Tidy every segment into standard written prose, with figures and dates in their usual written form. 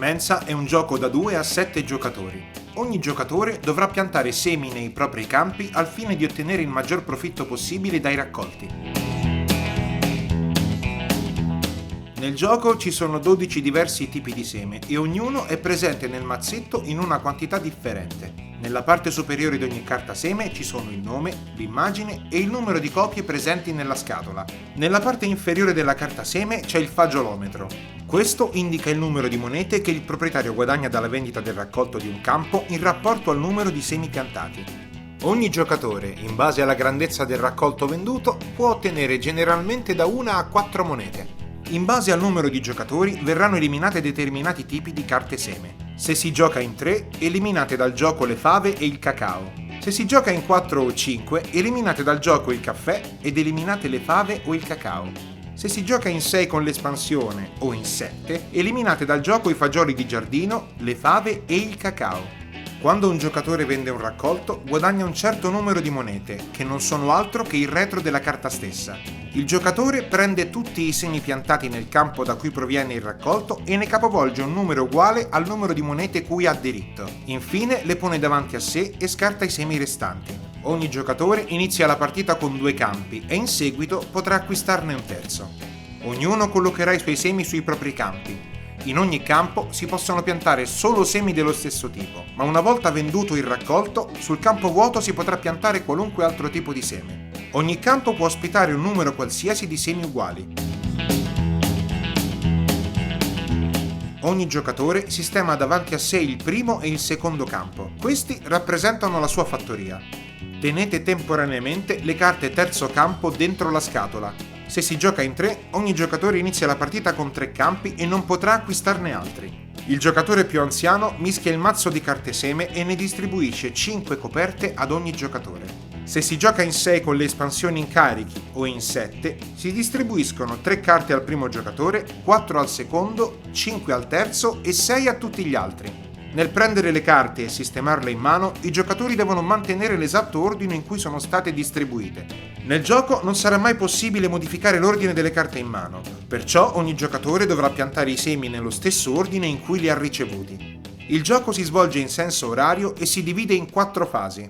Semenza è un gioco da 2 a 7 giocatori. Ogni giocatore dovrà piantare semi nei propri campi al fine di ottenere il maggior profitto possibile dai raccolti. Nel gioco ci sono 12 diversi tipi di seme e ognuno è presente nel mazzetto in una quantità differente. Nella parte superiore di ogni carta seme ci sono il nome, l'immagine e il numero di copie presenti nella scatola. Nella parte inferiore della carta seme c'è il fagiolometro. Questo indica il numero di monete che il proprietario guadagna dalla vendita del raccolto di un campo in rapporto al numero di semi piantati. Ogni giocatore, in base alla grandezza del raccolto venduto, può ottenere generalmente da 1 a 4 monete. In base al numero di giocatori verranno eliminate determinati tipi di carte seme. Se si gioca in 3, eliminate dal gioco le fave e il cacao. Se si gioca in 4 o 5, eliminate dal gioco il caffè ed eliminate le fave o il cacao. Se si gioca in 6 con l'espansione o in 7, eliminate dal gioco i fagioli di giardino, le fave e il cacao. Quando un giocatore vende un raccolto, guadagna un certo numero di monete, che non sono altro che il retro della carta stessa. Il giocatore prende tutti i semi piantati nel campo da cui proviene il raccolto e ne capovolge un numero uguale al numero di monete cui ha diritto. Infine le pone davanti a sé e scarta i semi restanti. Ogni giocatore inizia la partita con 2 campi e in seguito potrà acquistarne un terzo. Ognuno collocherà i suoi semi sui propri campi. In ogni campo si possono piantare solo semi dello stesso tipo, ma una volta venduto il raccolto, sul campo vuoto si potrà piantare qualunque altro tipo di seme. Ogni campo può ospitare un numero qualsiasi di semi uguali. Ogni giocatore sistema davanti a sé il primo e il secondo campo. Questi rappresentano la sua fattoria. Tenete temporaneamente le carte terzo campo dentro la scatola. Se si gioca in 3, ogni giocatore inizia la partita con 3 campi e non potrà acquistarne altri. Il giocatore più anziano mischia il mazzo di carte seme e ne distribuisce 5 coperte ad ogni giocatore. Se si gioca in 6 con le espansioni in carichi o in 7, si distribuiscono 3 carte al primo giocatore, 4 al secondo, 5 al terzo e 6 a tutti gli altri. Nel prendere le carte e sistemarle in mano, i giocatori devono mantenere l'esatto ordine in cui sono state distribuite. Nel gioco non sarà mai possibile modificare l'ordine delle carte in mano, perciò ogni giocatore dovrà piantare i semi nello stesso ordine in cui li ha ricevuti. Il gioco si svolge in senso orario e si divide in 4 fasi.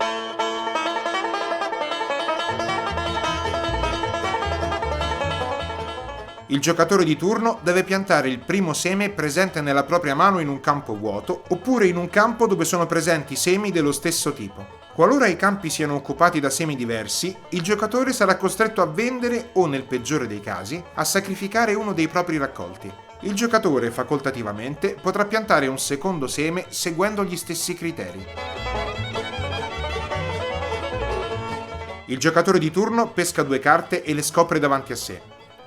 Il giocatore di turno deve piantare il primo seme presente nella propria mano in un campo vuoto oppure in un campo dove sono presenti semi dello stesso tipo. Qualora i campi siano occupati da semi diversi, il giocatore sarà costretto a vendere o, nel peggiore dei casi, a sacrificare uno dei propri raccolti. Il giocatore, facoltativamente, potrà piantare un secondo seme seguendo gli stessi criteri. Il giocatore di turno pesca 2 carte e le scopre davanti a sé.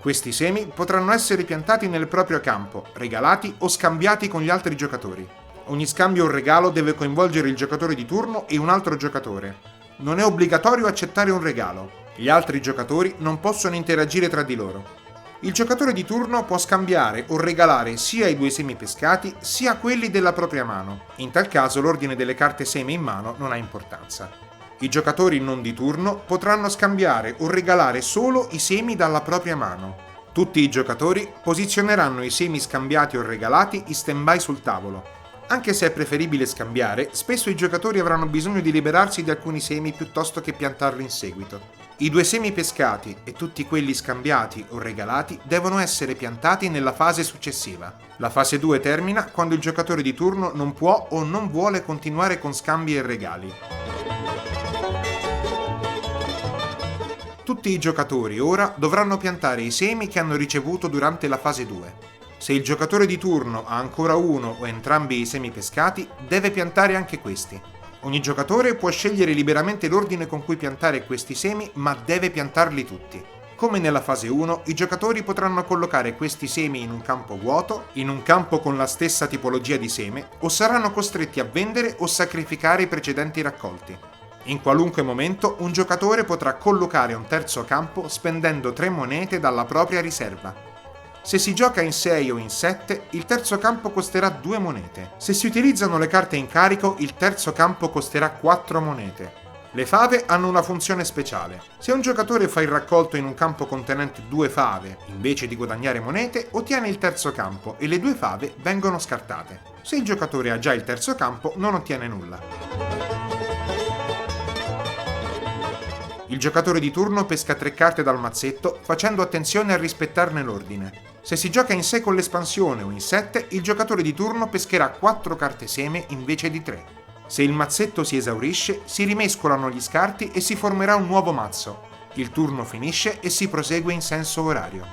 Questi semi potranno essere piantati nel proprio campo, regalati o scambiati con gli altri giocatori. Ogni scambio o regalo deve coinvolgere il giocatore di turno e un altro giocatore. Non è obbligatorio accettare un regalo. Gli altri giocatori non possono interagire tra di loro. Il giocatore di turno può scambiare o regalare sia i 2 semi pescati sia quelli della propria mano. In tal caso l'ordine delle carte seme in mano non ha importanza. I giocatori non di turno potranno scambiare o regalare solo i semi dalla propria mano. Tutti i giocatori posizioneranno i semi scambiati o regalati in stand-by sul tavolo. Anche se è preferibile scambiare, spesso i giocatori avranno bisogno di liberarsi di alcuni semi piuttosto che piantarli in seguito. I 2 semi pescati e tutti quelli scambiati o regalati devono essere piantati nella fase successiva. La fase 2 termina quando il giocatore di turno non può o non vuole continuare con scambi e regali. Tutti i giocatori ora dovranno piantare i semi che hanno ricevuto durante la fase 2. Se il giocatore di turno ha ancora uno o entrambi i semi pescati, deve piantare anche questi. Ogni giocatore può scegliere liberamente l'ordine con cui piantare questi semi, ma deve piantarli tutti. Come nella fase 1, i giocatori potranno collocare questi semi in un campo vuoto, in un campo con la stessa tipologia di seme, o saranno costretti a vendere o sacrificare i precedenti raccolti. In qualunque momento un giocatore potrà collocare un terzo campo spendendo 3 monete dalla propria riserva. Se si gioca in 6 o in 7, il terzo campo costerà 2 monete. Se si utilizzano le carte in carico, il terzo campo costerà 4 monete. Le fave hanno una funzione speciale. Se un giocatore fa il raccolto in un campo contenente 2 fave, invece di guadagnare monete, ottiene il terzo campo e le 2 fave vengono scartate. Se il giocatore ha già il terzo campo, non ottiene nulla. Il giocatore di turno pesca 3 carte dal mazzetto, facendo attenzione a rispettarne l'ordine. Se si gioca in 6 con l'espansione o in 7, il giocatore di turno pescherà 4 carte seme invece di 3. Se il mazzetto si esaurisce, si rimescolano gli scarti e si formerà un nuovo mazzo. Il turno finisce e si prosegue in senso orario.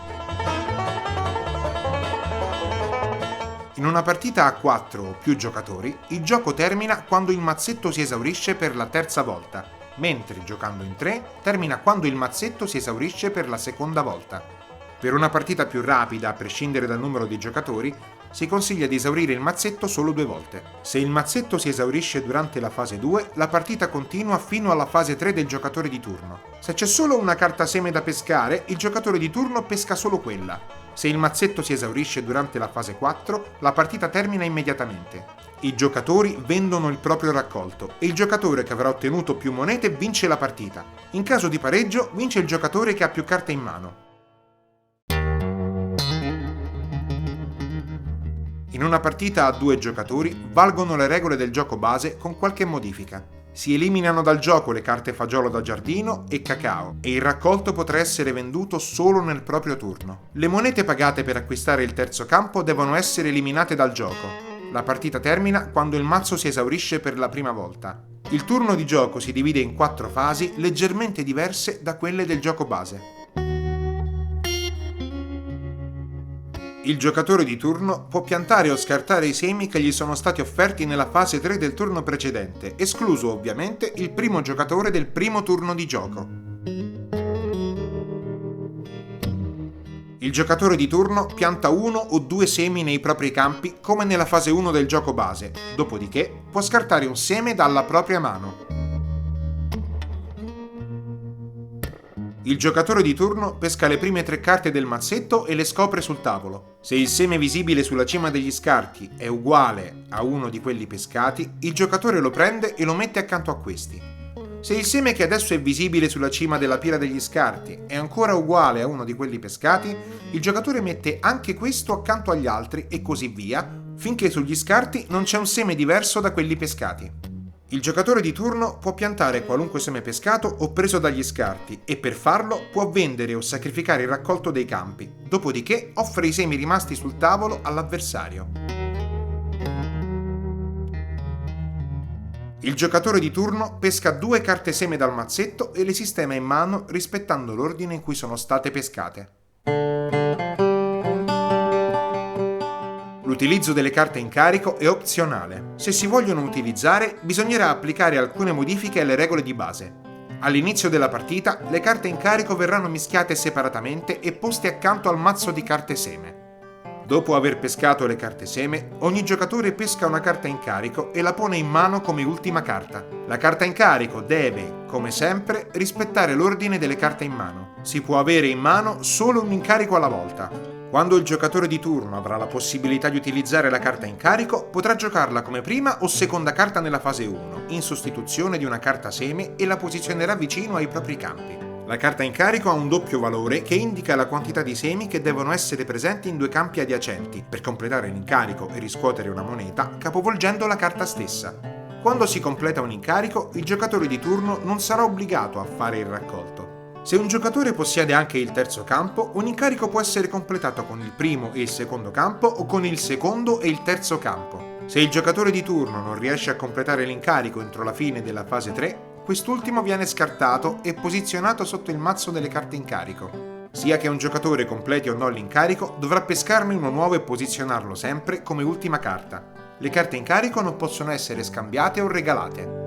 In una partita a 4 o più giocatori, il gioco termina quando il mazzetto si esaurisce per la terza volta, mentre giocando in 3 termina quando il mazzetto si esaurisce per la seconda volta. Per una partita più rapida, a prescindere dal numero di giocatori, si consiglia di esaurire il mazzetto solo 2 volte. Se il mazzetto si esaurisce durante la fase 2, la partita continua fino alla fase 3 del giocatore di turno. Se c'è solo una carta seme da pescare, il giocatore di turno pesca solo quella. Se il mazzetto si esaurisce durante la fase 4, la partita termina immediatamente. I giocatori vendono il proprio raccolto e il giocatore che avrà ottenuto più monete vince la partita. In caso di pareggio, vince il giocatore che ha più carte in mano. In una partita a 2 giocatori valgono le regole del gioco base con qualche modifica. Si eliminano dal gioco le carte fagiolo da giardino e cacao e il raccolto potrà essere venduto solo nel proprio turno. Le monete pagate per acquistare il terzo campo devono essere eliminate dal gioco. La partita termina quando il mazzo si esaurisce per la prima volta. Il turno di gioco si divide in 4 fasi leggermente diverse da quelle del gioco base. Il giocatore di turno può piantare o scartare i semi che gli sono stati offerti nella fase 3 del turno precedente, escluso ovviamente il primo giocatore del primo turno di gioco. Il giocatore di turno pianta 1 o 2 semi nei propri campi come nella fase 1 del gioco base, dopodiché può scartare un seme dalla propria mano. Il giocatore di turno pesca le prime 3 carte del mazzetto e le scopre sul tavolo. Se il seme visibile sulla cima degli scarti è uguale a uno di quelli pescati, il giocatore lo prende e lo mette accanto a questi. Se il seme che adesso è visibile sulla cima della pila degli scarti è ancora uguale a uno di quelli pescati, il giocatore mette anche questo accanto agli altri e così via, finché sugli scarti non c'è un seme diverso da quelli pescati. Il giocatore di turno può piantare qualunque seme pescato o preso dagli scarti e per farlo può vendere o sacrificare il raccolto dei campi, dopodiché offre i semi rimasti sul tavolo all'avversario. Il giocatore di turno pesca 2 carte seme dal mazzetto e le sistema in mano rispettando l'ordine in cui sono state pescate. L'utilizzo delle carte in carico è opzionale. Se si vogliono utilizzare, bisognerà applicare alcune modifiche alle regole di base. All'inizio della partita, le carte in carico verranno mischiate separatamente e poste accanto al mazzo di carte seme. Dopo aver pescato le carte seme, ogni giocatore pesca una carta in carico e la pone in mano come ultima carta. La carta in carico deve, come sempre, rispettare l'ordine delle carte in mano. Si può avere in mano solo un incarico alla volta. Quando il giocatore di turno avrà la possibilità di utilizzare la carta in carico, potrà giocarla come prima o seconda carta nella fase 1, in sostituzione di una carta seme e la posizionerà vicino ai propri campi. La carta in carico ha un doppio valore che indica la quantità di semi che devono essere presenti in 2 campi adiacenti per completare l'incarico e riscuotere una moneta capovolgendo la carta stessa. Quando si completa un incarico, il giocatore di turno non sarà obbligato a fare il raccolto. Se un giocatore possiede anche il terzo campo, un incarico può essere completato con il primo e il secondo campo o con il secondo e il terzo campo. Se il giocatore di turno non riesce a completare l'incarico entro la fine della fase 3, quest'ultimo viene scartato e posizionato sotto il mazzo delle carte in carico. Sia che un giocatore completi o no l'incarico, dovrà pescarne uno nuovo e posizionarlo sempre come ultima carta. Le carte in carico non possono essere scambiate o regalate.